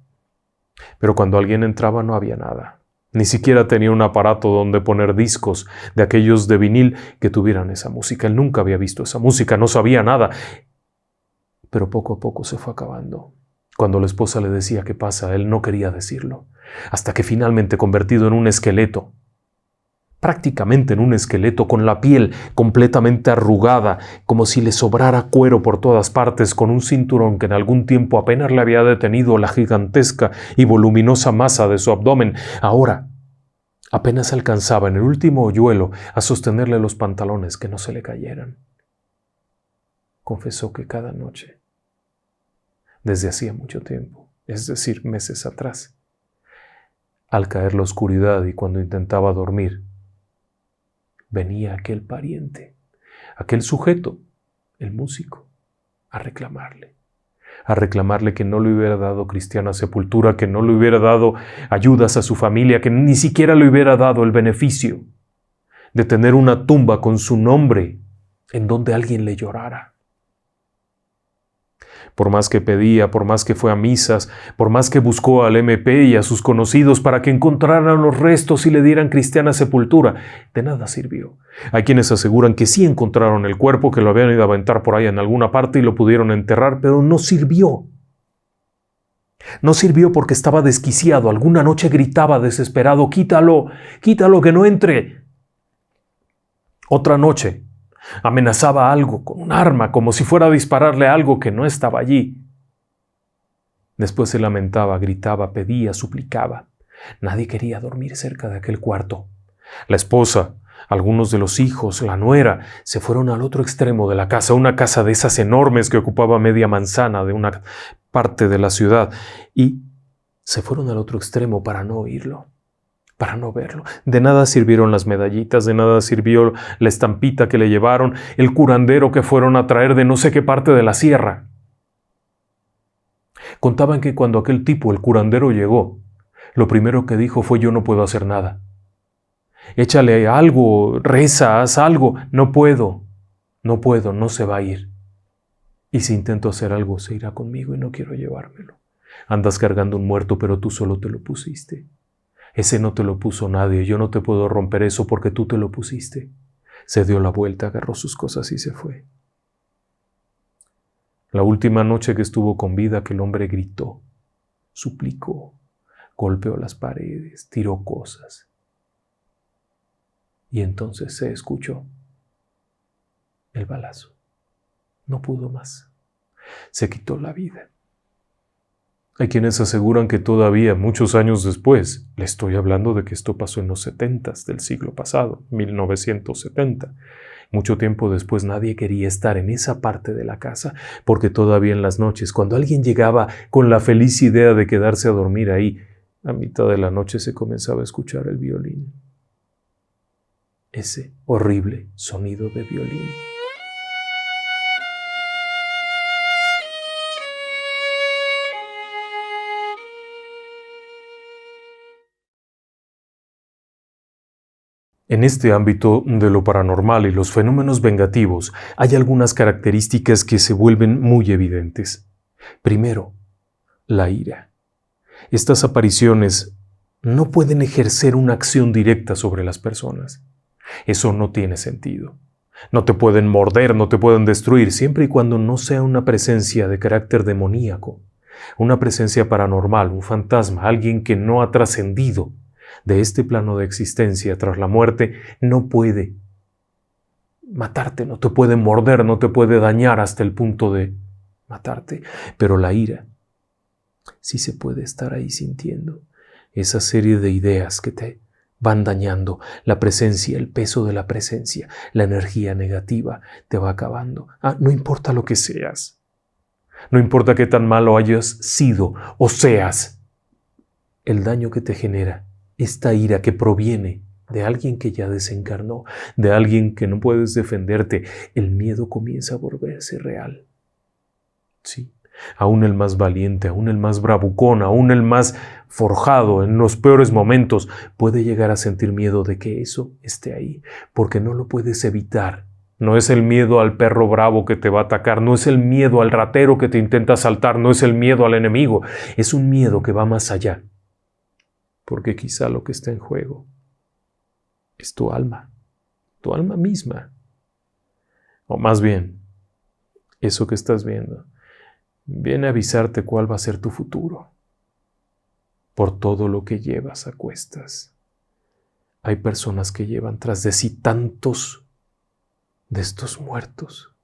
Pero cuando alguien entraba no había nada. Ni siquiera tenía un aparato donde poner discos de aquellos de vinil que tuvieran esa música. Él nunca había visto esa música, no sabía nada. Pero poco a poco se fue acabando. Cuando la esposa le decía qué pasa, él no quería decirlo. Hasta que finalmente, convertido en un esqueleto, prácticamente en un esqueleto, con la piel completamente arrugada, como si le sobrara cuero por todas partes, con un cinturón que en algún tiempo apenas le había detenido la gigantesca y voluminosa masa de su abdomen, ahora apenas alcanzaba en el último hoyuelo a sostenerle los pantalones que no se le cayeran. Confesó que cada noche, desde hacía mucho tiempo, es decir, meses atrás, al caer la oscuridad y cuando intentaba dormir, venía aquel pariente, aquel sujeto, el músico, a reclamarle que no le hubiera dado cristiana sepultura, que no le hubiera dado ayudas a su familia, que ni siquiera le hubiera dado el beneficio de tener una tumba con su nombre en donde alguien le llorara. Por más que pedía, por más que fue a misas, por más que buscó al MP y a sus conocidos para que encontraran los restos y le dieran cristiana sepultura, de nada sirvió. Hay quienes aseguran que sí encontraron el cuerpo, que lo habían ido a aventar por ahí en alguna parte y lo pudieron enterrar, pero no sirvió. No sirvió porque estaba desquiciado. Alguna noche gritaba desesperado, quítalo, quítalo, que no entre. Otra noche amenazaba algo con un arma, como si fuera a dispararle a algo que no estaba allí. Después se lamentaba, gritaba, pedía, suplicaba. Nadie quería dormir cerca de aquel cuarto. La esposa, algunos de los hijos, la nuera, se fueron al otro extremo de la casa, una casa de esas enormes que ocupaba media manzana de una parte de la ciudad, y se fueron al otro extremo para no oírlo, para no verlo. De nada sirvieron las medallitas, de nada sirvió la estampita que le llevaron, el curandero que fueron a traer de no sé qué parte de la sierra. Contaban que cuando aquel tipo, el curandero, llegó, lo primero que dijo fue: yo no puedo hacer nada. Échale algo, reza, haz algo. No puedo, no se va a ir. Y si intento hacer algo, se irá conmigo y no quiero llevármelo. Andas cargando un muerto, pero tú solo te lo pusiste. Ese no te lo puso nadie, yo no te puedo romper eso porque tú te lo pusiste. Se dio la vuelta, agarró sus cosas y se fue. La última noche que estuvo con vida, aquel hombre gritó, suplicó, golpeó las paredes, tiró cosas. Y entonces se escuchó el balazo. No pudo más. Se quitó la vida. Hay quienes aseguran que todavía, muchos años después, le estoy hablando de que esto pasó en los 70s del siglo pasado, 1970, mucho tiempo después, nadie quería estar en esa parte de la casa, porque todavía en las noches, cuando alguien llegaba con la feliz idea de quedarse a dormir ahí, a mitad de la noche se comenzaba a escuchar el violín. Ese horrible sonido de violín. En este ámbito de lo paranormal y los fenómenos vengativos hay algunas características que se vuelven muy evidentes. Primero, la ira. Estas apariciones no pueden ejercer una acción directa sobre las personas. Eso no tiene sentido. No te pueden morder, no te pueden destruir, siempre y cuando no sea una presencia de carácter demoníaco, una presencia paranormal, un fantasma, alguien que no ha trascendido de este plano de existencia tras la muerte. No puede matarte, no te puede morder, no te puede dañar hasta el punto de matarte. Pero la ira sí se puede estar ahí sintiendo esa serie de ideas que te van dañando. La presencia, el peso de la presencia, la energía negativa te va acabando. No importa lo que seas, no importa qué tan malo hayas sido o seas, el daño que te genera esta ira que proviene de alguien que ya desencarnó, de alguien que no puedes defenderte, el miedo comienza a volverse real. Sí, aún el más valiente, aún el más bravucón, aún el más forjado en los peores momentos puede llegar a sentir miedo de que eso esté ahí, porque no lo puedes evitar. No es el miedo al perro bravo que te va a atacar, no es el miedo al ratero que te intenta asaltar, no es el miedo al enemigo, es un miedo que va más allá. Porque quizá lo que está en juego es tu alma misma. O más bien, eso que estás viendo viene a avisarte cuál va a ser tu futuro. Por todo lo que llevas a cuestas. Hay personas que llevan tras de sí tantos de estos muertos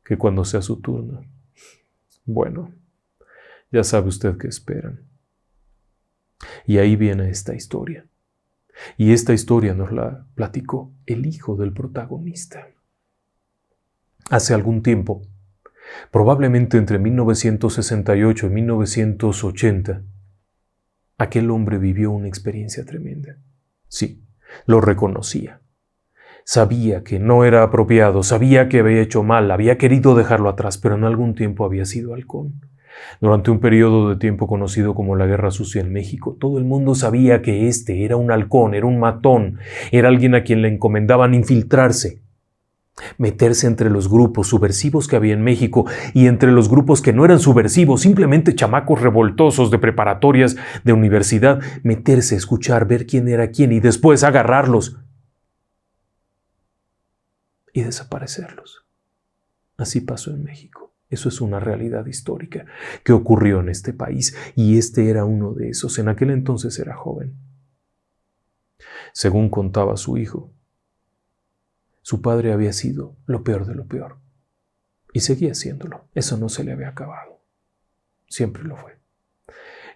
que cuando sea su turno, bueno, ya sabe usted qué esperan. Y ahí viene esta historia. Y esta historia nos la platicó el hijo del protagonista. Hace algún tiempo, probablemente entre 1968 y 1980, aquel hombre vivió una experiencia tremenda. Sí, lo reconocía. Sabía que no era apropiado, sabía que había hecho mal, había querido dejarlo atrás, pero en algún tiempo había sido halcón. Durante un periodo de tiempo conocido como la Guerra Sucia en México, todo el mundo sabía que este era un halcón, era un matón, era alguien a quien le encomendaban infiltrarse, meterse entre los grupos subversivos que había en México y entre los grupos que no eran subversivos, simplemente chamacos revoltosos de preparatorias, de universidad, meterse, escuchar, ver quién era quién y después agarrarlos y desaparecerlos. Así pasó en México. Eso es una realidad histórica que ocurrió en este país y este era uno de esos. En aquel entonces era joven. Según contaba su hijo, su padre había sido lo peor de lo peor y seguía siéndolo. Eso no se le había acabado. Siempre lo fue.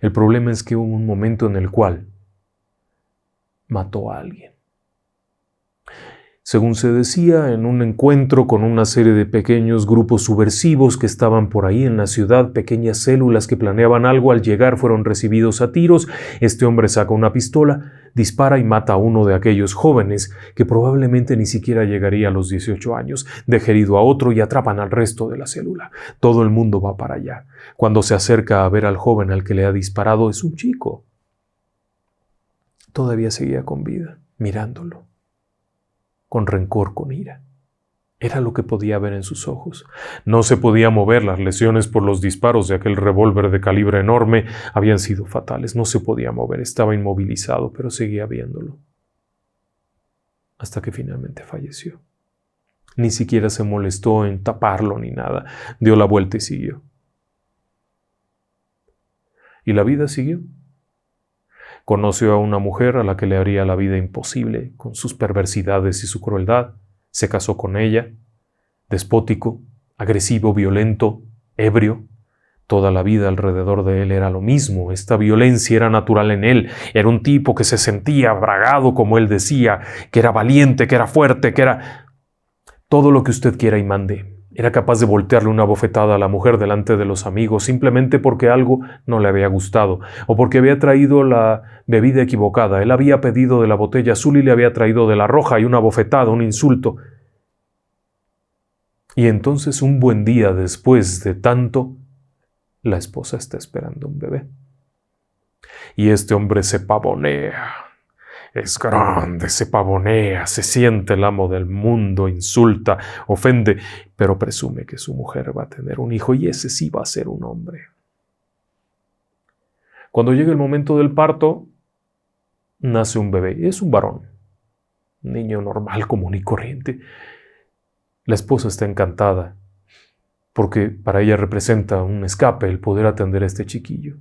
El problema es que hubo un momento en el cual mató a alguien. Según se decía, en un encuentro con una serie de pequeños grupos subversivos que estaban por ahí en la ciudad, pequeñas células que planeaban algo, al llegar fueron recibidos a tiros. Este hombre saca una pistola, dispara y mata a uno de aquellos jóvenes que probablemente ni siquiera llegaría a los 18 años, deja herido a otro y atrapan al resto de la célula. Todo el mundo va para allá. Cuando se acerca a ver al joven al que le ha disparado, es un chico. Todavía seguía con vida, mirándolo, con rencor, con ira. Era lo que podía ver en sus ojos. No se podía mover, las lesiones por los disparos de aquel revólver de calibre enorme habían sido fatales. No se podía mover, estaba inmovilizado, pero seguía viéndolo. Hasta que finalmente falleció. Ni siquiera se molestó en taparlo ni nada. Dio la vuelta y siguió. Y la vida siguió. Conoció a una mujer a la que le haría la vida imposible con sus perversidades y su crueldad. Se casó con ella, despótico, agresivo, violento, ebrio. Toda la vida alrededor de él era lo mismo. Esta violencia era natural en él. Era un tipo que se sentía bragado, como él decía, que era valiente, que era fuerte, que era todo lo que usted quiera y mande. Era capaz de voltearle una bofetada a la mujer delante de los amigos simplemente porque algo no le había gustado o porque había traído la bebida equivocada. Él había pedido de la botella azul y le había traído de la roja, y una bofetada, un insulto. Y entonces, un buen día después de tanto, la esposa está esperando un bebé. Y este hombre se pavonea. Es grande, se pavonea, se siente el amo del mundo, insulta, ofende, pero presume que su mujer va a tener un hijo y ese sí va a ser un hombre. Cuando llega el momento del parto, nace un bebé. Es un varón, un niño normal, común y corriente. La esposa está encantada porque para ella representa un escape el poder atender a este chiquillo.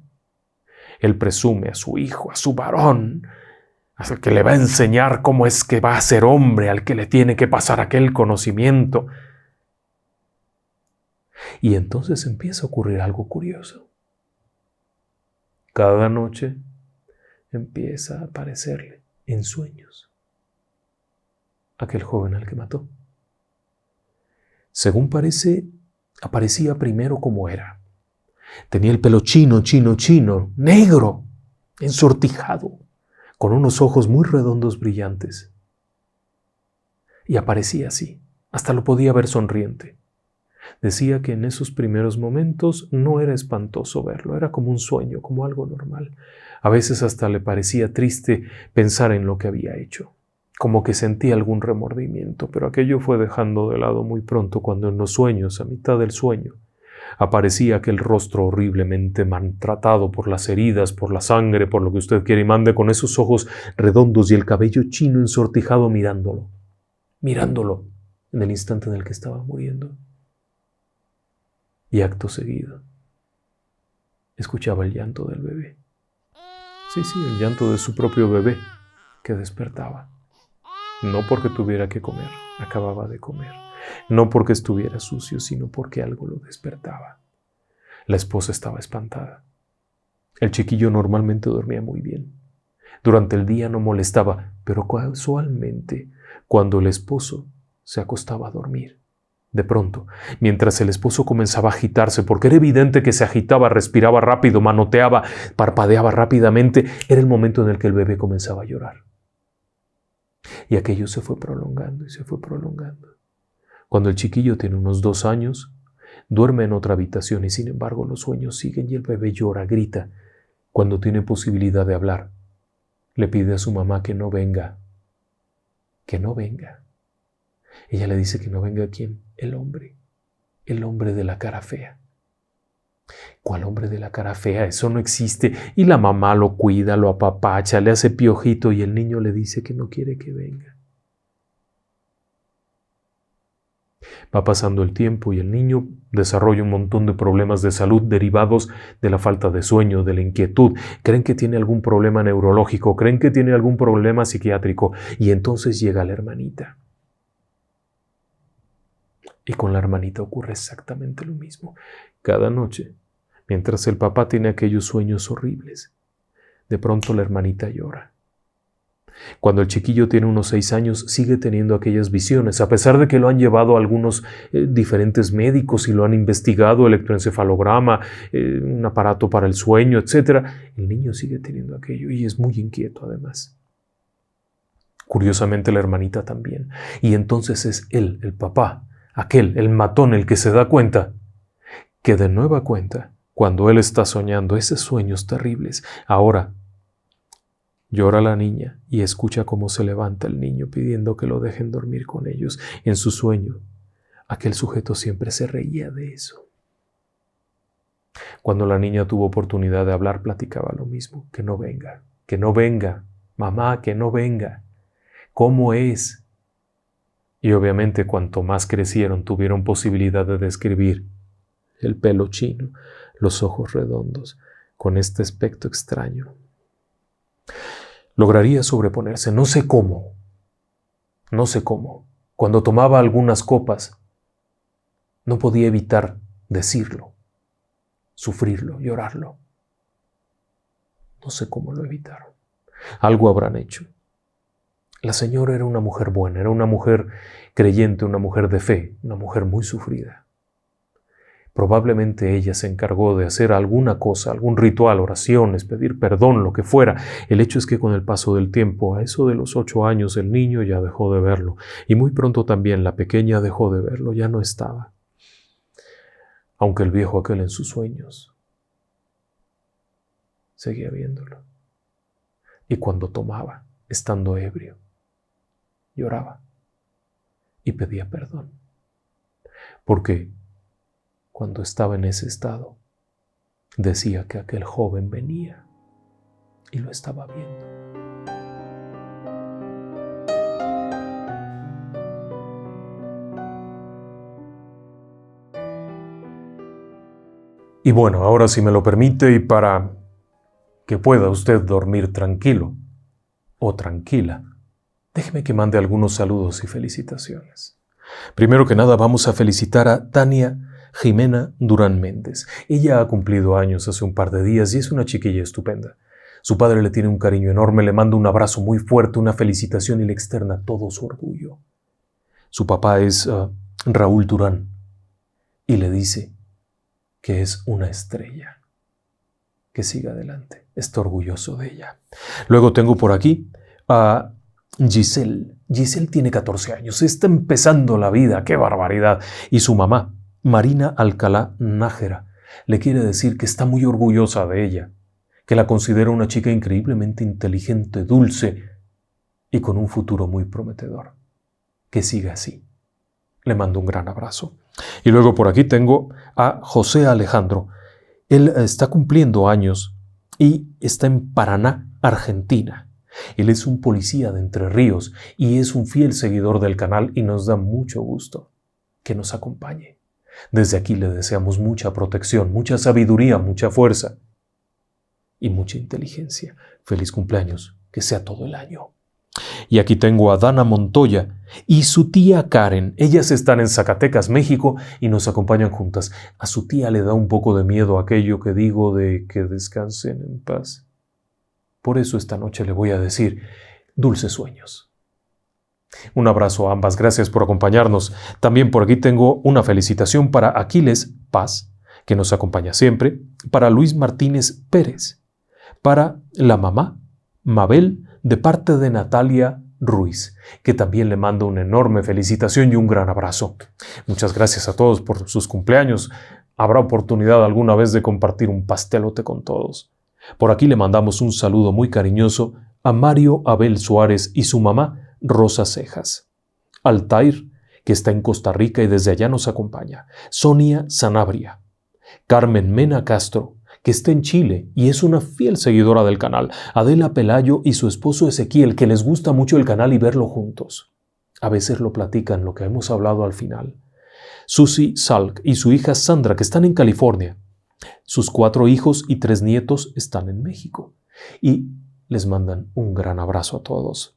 Él presume a su hijo, a su varón, al que le va a enseñar cómo es que va a ser hombre, al que le tiene que pasar aquel conocimiento. Y entonces empieza a ocurrir algo curioso. Cada noche empieza a aparecerle en sueños aquel joven al que mató. Según parece, aparecía primero como era. Tenía el pelo chino, negro, ensortijado, con unos ojos muy redondos brillantes. Y aparecía así, hasta lo podía ver sonriente. Decía que en esos primeros momentos no era espantoso verlo, era como un sueño, como algo normal. A veces hasta le parecía triste pensar en lo que había hecho, como que sentía algún remordimiento, pero aquello fue dejando de lado muy pronto cuando en los sueños, a mitad del sueño, aparecía aquel rostro horriblemente maltratado por las heridas, por la sangre, por lo que usted quiere y mande, con esos ojos redondos y el cabello chino ensortijado mirándolo en el instante en el que estaba muriendo. Y acto seguido, escuchaba el llanto del bebé. Sí, el llanto de su propio bebé que despertaba. No porque tuviera que comer, acababa de comer. No porque estuviera sucio, sino porque algo lo despertaba. La esposa estaba espantada. El chiquillo normalmente dormía muy bien. Durante el día no molestaba, pero casualmente, cuando el esposo se acostaba a dormir, de pronto, mientras el esposo comenzaba a agitarse, porque era evidente que se agitaba, respiraba rápido, manoteaba, parpadeaba rápidamente, era el momento en el que el bebé comenzaba a llorar. Y aquello se fue prolongando y se fue prolongando. Cuando el chiquillo tiene unos 2 años, duerme en otra habitación y sin embargo los sueños siguen y el bebé llora, grita. Cuando tiene posibilidad de hablar, le pide a su mamá que no venga. Que no venga. Ella le dice que no venga ¿quién? El hombre de la cara fea. ¿Cuál hombre de la cara fea? Eso no existe. Y la mamá lo cuida, lo apapacha, le hace piojito y el niño le dice que no quiere que venga. Va pasando el tiempo y el niño desarrolla un montón de problemas de salud derivados de la falta de sueño, de la inquietud. Creen que tiene algún problema neurológico, creen que tiene algún problema psiquiátrico y entonces llega la hermanita. Y con la hermanita ocurre exactamente lo mismo. Cada noche, mientras el papá tiene aquellos sueños horribles. De pronto la hermanita llora. Cuando el chiquillo tiene unos 6 años, sigue teniendo aquellas visiones, a pesar de que lo han llevado a algunos diferentes médicos y lo han investigado, electroencefalograma, un aparato para el sueño, etc. El niño sigue teniendo aquello y es muy inquieto además. Curiosamente la hermanita también. Y entonces es él, el papá, aquel, el matón, el que se da cuenta que de nueva cuenta, cuando él está soñando esos sueños terribles, ahora llora la niña y escucha cómo se levanta el niño pidiendo que lo dejen dormir con ellos. En su sueño, aquel sujeto siempre se reía de eso. Cuando la niña tuvo oportunidad de hablar, platicaba lo mismo, que no venga, mamá, que no venga. ¿Cómo es? Y obviamente cuanto más crecieron, tuvieron posibilidad de describir el pelo chino, los ojos redondos, con este aspecto extraño. Lograría sobreponerse, no sé cómo. Cuando tomaba algunas copas, no podía evitar decirlo, sufrirlo, llorarlo. No sé cómo lo evitaron. Algo habrán hecho. La señora era una mujer buena, era una mujer creyente, una mujer de fe, una mujer muy sufrida. Probablemente ella se encargó de hacer alguna cosa, algún ritual, oraciones, pedir perdón, lo que fuera. El hecho es que con el paso del tiempo, a eso de los 8 años, el niño ya dejó de verlo. Y muy pronto también la pequeña dejó de verlo, ya no estaba. Aunque el viejo aquel en sus sueños seguía viéndolo. Y cuando tomaba, estando ebrio, lloraba y pedía perdón. Porque cuando estaba en ese estado, decía que aquel joven venía y lo estaba viendo. Y bueno, ahora si me lo permite y para que pueda usted dormir tranquilo o tranquila, déjeme que mande algunos saludos y felicitaciones. Primero que nada vamos a felicitar a Tania Jimena Durán Méndez. Ella ha cumplido años hace un par de días y es una chiquilla estupenda. Su padre le tiene un cariño enorme, le manda un abrazo muy fuerte, una felicitación y le externa todo su orgullo. Su papá es Raúl Durán y le dice que es una estrella. Que siga adelante, está orgulloso de ella. Luego tengo por aquí a Giselle. Giselle tiene 14 años, está empezando la vida, qué barbaridad. Y su mamá, Marina Alcalá Nájera, le quiere decir que está muy orgullosa de ella, que la considera una chica increíblemente inteligente, dulce y con un futuro muy prometedor. Que siga así. Le mando un gran abrazo. Y luego por aquí tengo a José Alejandro. Él está cumpliendo años y está en Paraná, Argentina. Él es un policía de Entre Ríos y es un fiel seguidor del canal y nos da mucho gusto que nos acompañe. Desde aquí le deseamos mucha protección, mucha sabiduría, mucha fuerza y mucha inteligencia. Feliz cumpleaños, que sea todo el año. Y aquí tengo a Dana Montoya y su tía Karen. Ellas están en Zacatecas, México, y nos acompañan juntas. A su tía le da un poco de miedo aquello que digo de que descansen en paz. Por eso esta noche le voy a decir dulces sueños. Un abrazo a ambas, gracias por acompañarnos. También por aquí tengo una felicitación para Aquiles Paz, que nos acompaña siempre, para Luis Martínez Pérez, para la mamá Mabel, de parte de Natalia Ruiz, que también le mando una enorme felicitación y un gran abrazo. Muchas gracias a todos por sus cumpleaños. Habrá oportunidad alguna vez de compartir un pastelote con todos. Por aquí le mandamos un saludo muy cariñoso a Mario Abel Suárez y su mamá Rosa Cejas. Altair, que está en Costa Rica y desde allá nos acompaña. Sonia Sanabria. Carmen Mena Castro, que está en Chile y es una fiel seguidora del canal. Adela Pelayo y su esposo Ezequiel, que les gusta mucho el canal y verlo juntos. A veces lo platican, lo que hemos hablado al final. Susi Salk y su hija Sandra, que están en California. Sus 4 hijos y 3 nietos están en México. Y les mandan un gran abrazo a todos.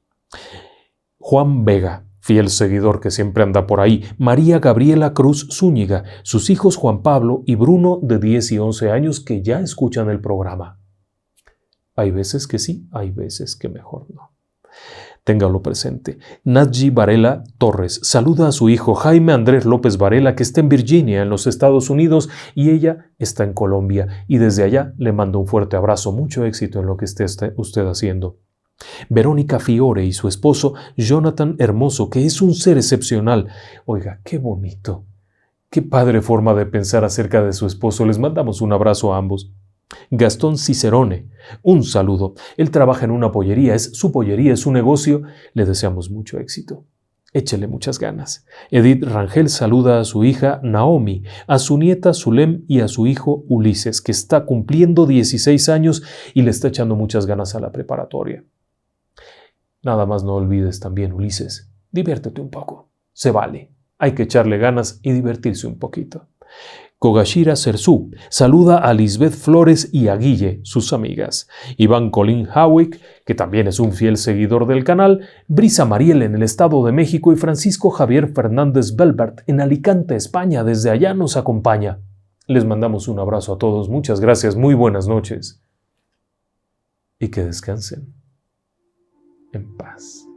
Juan Vega fiel seguidor que siempre anda por ahí, María Gabriela Cruz Zúñiga, sus hijos Juan Pablo y Bruno de 10 y 11 años que ya escuchan el programa. Hay veces que sí, hay veces que mejor no. Téngalo presente. Nadji Varela Torres saluda a su hijo Jaime Andrés López Varela, que está en Virginia, en los Estados Unidos, y ella está en Colombia, y desde allá le mando un fuerte abrazo, mucho éxito en lo que esté usted haciendo. Verónica Fiore y su esposo Jonathan Hermoso, que es un ser excepcional. Oiga, qué bonito. Qué padre forma de pensar acerca de su esposo. Les mandamos un abrazo a ambos. Gastón Cicerone, un saludo. Él trabaja en una pollería, es su pollería, es su negocio. Le deseamos mucho éxito. Échele muchas ganas. Edith Rangel saluda a su hija Naomi, a su nieta Zulem y a su hijo Ulises, que está cumpliendo 16 años y le está echando muchas ganas a la preparatoria. Nada más no olvides también, Ulises, diviértete un poco. Se vale. Hay que echarle ganas y divertirse un poquito. Kogashira Sersu saluda a Lisbeth Flores y a Guille, sus amigas. Iván Colín Hawick, que también es un fiel seguidor del canal, Brisa Mariel en el Estado de México y Francisco Javier Fernández Belbert en Alicante, España. Desde allá nos acompaña. Les mandamos un abrazo a todos. Muchas gracias. Muy buenas noches. Y que descansen en paz.